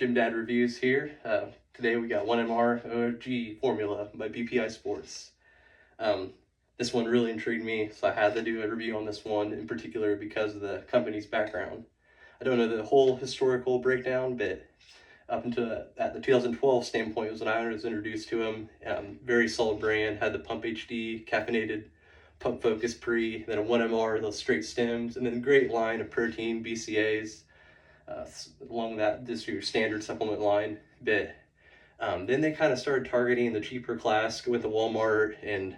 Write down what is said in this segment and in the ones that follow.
Gym Dad Reviews here. Today we got 1.M.R OG formula by BPI Sports. Um, this one really intrigued me, so I had to do a review on this one in particular because of the company's background. I don't know the whole historical breakdown, but up until at the 2012 standpoint was when I was introduced to them. Very solid brand, had the Pump HD caffeinated Pump Focus Pre, then a 1.M.R, those straight stems, and then a great line of protein BCAs. Along that, just your standard supplement line. But then they kind of started targeting the cheaper class with the Walmart, and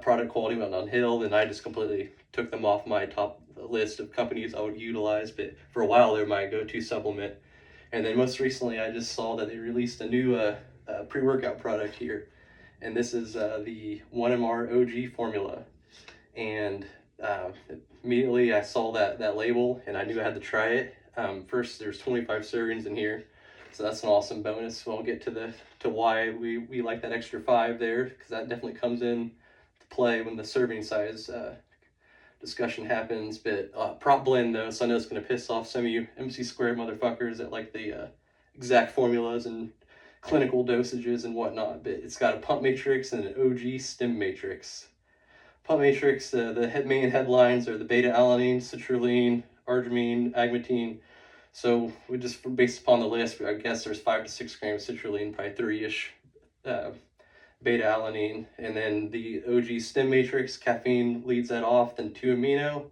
product quality went downhill. And I just completely took them off my top list of companies I would utilize. But for a while, they're my go-to supplement. And then most recently, I just saw that they released a new pre-workout product here, and this is the 1.M.R OG formula. And immediately I saw that label, and I knew I had to try it. First, there's 25 servings in here, so that's an awesome bonus. We'll get to why we like that extra 5 there, because that definitely comes in to play when the serving size discussion happens. But prop blend though, so I know it's gonna piss off some of you MC squared motherfuckers that like the exact formulas and clinical dosages and whatnot. But it's got a pump matrix and an OG stim matrix. Pump matrix, the main headlines are the beta-alanine, citrulline, arginine, agmatine. So we just, based upon the list, I guess there's 5 to 6 grams of citrulline, probably 3-ish beta-alanine. And then the OG stem matrix, caffeine leads that off, then 2-amino,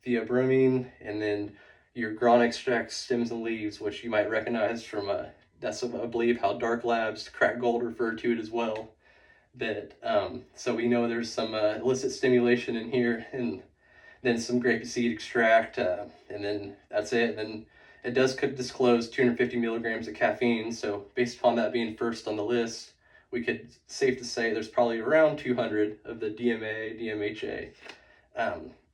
theobromine, and then your gran extract stems and leaves, which you might recognize from, that's I believe how Dark Labs, Crack Gold referred to it as well. So we know there's some illicit stimulation in here, and then some grapeseed extract, and then that's it. And then it does disclose 250 milligrams of caffeine, so based upon that being first on the list, we could safe to say there's probably around 200 of the DMA, DMHA.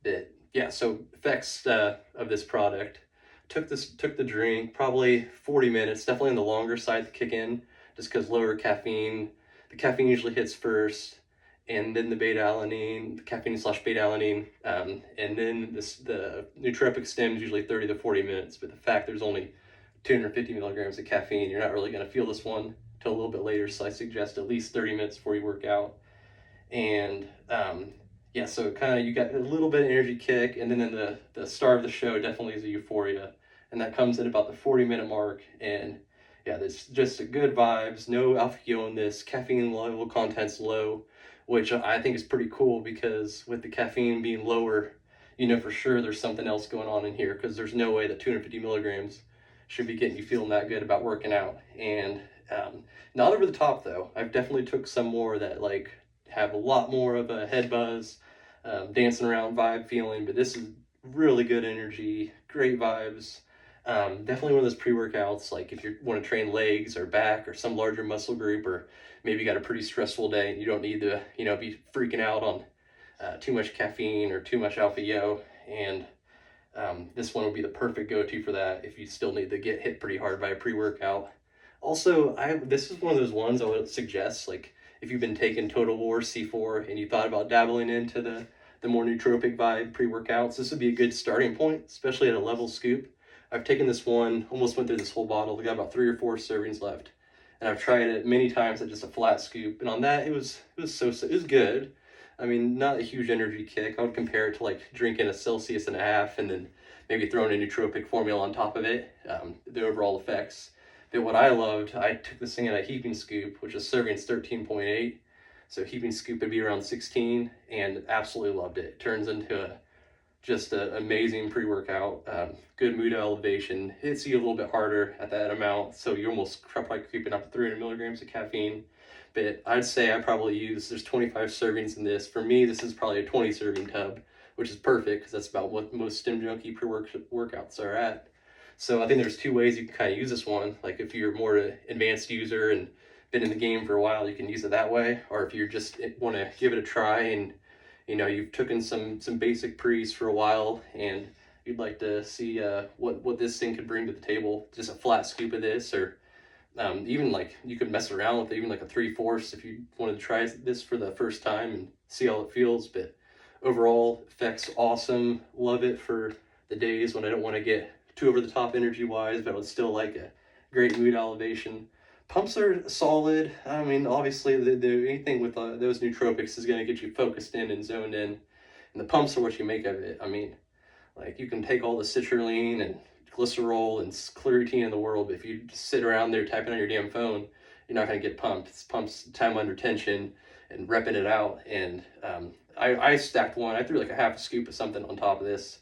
But yeah, so effects of this product. Took the drink, probably 40 minutes, definitely on the longer side to kick in, just because lower caffeine. The caffeine usually hits first, and then the beta-alanine, the caffeine / beta-alanine, and then the nootropic stems usually 30 to 40 minutes. But the fact there's only 250 milligrams of caffeine, you're not really going to feel this one till a little bit later. So I suggest at least 30 minutes before you work out. And yeah, so kind of you got a little bit of energy kick, and then the star of the show definitely is a euphoria, and that comes in about the 40-minute mark. And yeah, there's just good vibes, no alpha-keto in this, caffeine level content's low, which I think is pretty cool, because with the caffeine being lower, you know for sure there's something else going on in here, because there's no way that 250 milligrams should be getting you feeling that good about working out. And not over the top though. I've definitely took some more that like have a lot more of a head buzz, dancing around vibe feeling, but this is really good energy, great vibes. Definitely one of those pre-workouts, like if you want to train legs or back or some larger muscle group, or maybe you got a pretty stressful day and you don't need to, be freaking out on too much caffeine or too much alpha yo. And this one would be the perfect go-to for that if you still need to get hit pretty hard by a pre-workout. Also, this is one of those ones I would suggest, like if you've been taking Total War C4 and you thought about dabbling into the more nootropic vibe pre-workouts, this would be a good starting point, especially at a level scoop. I've taken this one, almost went through this whole bottle. I got about 3 or 4 servings left, and I've tried it many times at just a flat scoop. And on that, it was good. I mean, not a huge energy kick. I would compare it to like drinking a Celsius and a half, and then maybe throwing a nootropic formula on top of it. The overall effects. But what I loved, I took this thing in a heaping scoop, which is servings 13.8. So heaping scoop would be around 16, and absolutely loved it. It turns into just an amazing pre-workout, good mood elevation, hits you a little bit harder at that amount, so you're almost probably creeping up to 300 milligrams of caffeine. But I'd say I probably there's 25 servings in this. For me, this is probably a 20 serving tub, which is perfect, because that's about what most Stim Junkie pre-workouts are at. So I think there's 2 ways you can kind of use this one. Like if you're more an advanced user and been in the game for a while, you can use it that way. Or if you just want to give it a try and you've taken some basic pre's for a while and you'd like to see what this thing could bring to the table, just a flat scoop of this, or even like you could mess around with it, even like a 3/4 if you wanted to try this for the first time and see how it feels. But overall, effects awesome. Love it for the days when I don't want to get too over the top energy wise, but I would still like a great mood elevation. Pumps are solid. I mean, obviously, anything with those nootropics is going to get you focused in and zoned in. And the pumps are what you make of it. I mean, like, you can take all the citrulline and glycerol and claritine in the world, but if you just sit around there typing on your damn phone, you're not going to get pumped. It's pumps time under tension and repping it out. And I stacked one. I threw like a half a scoop of something on top of this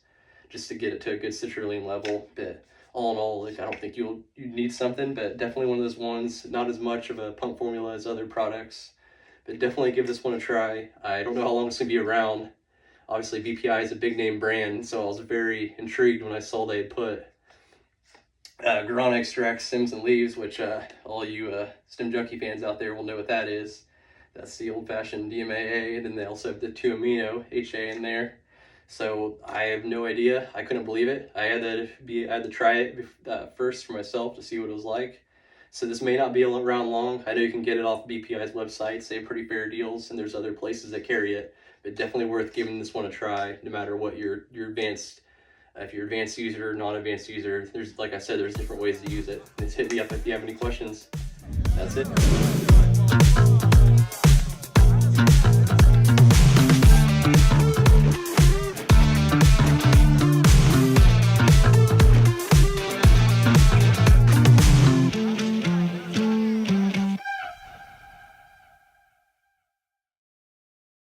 just to get it to a good citrulline level. But all in all, like, I don't think you need something, but definitely one of those ones. Not as much of a pump formula as other products, but definitely give this one a try. I don't know how long it's going to be around. Obviously, BPI is a big name brand, so I was very intrigued when I saw they put guarana extract, stems, and leaves, which all you stem junkie fans out there will know what that is. That's the old-fashioned DMAA, and then they also have the 2-amino HA in there. So I have no idea. I couldn't believe it. I had to try it first for myself to see what it was like. So this may not be around long. I know you can get it off BPI's website, say pretty fair deals, and there's other places that carry it. But definitely worth giving this one a try, no matter what your advanced, if you're advanced user or non-advanced user. There's, like I said, there's different ways to use it. Just hit me up if you have any questions. That's it.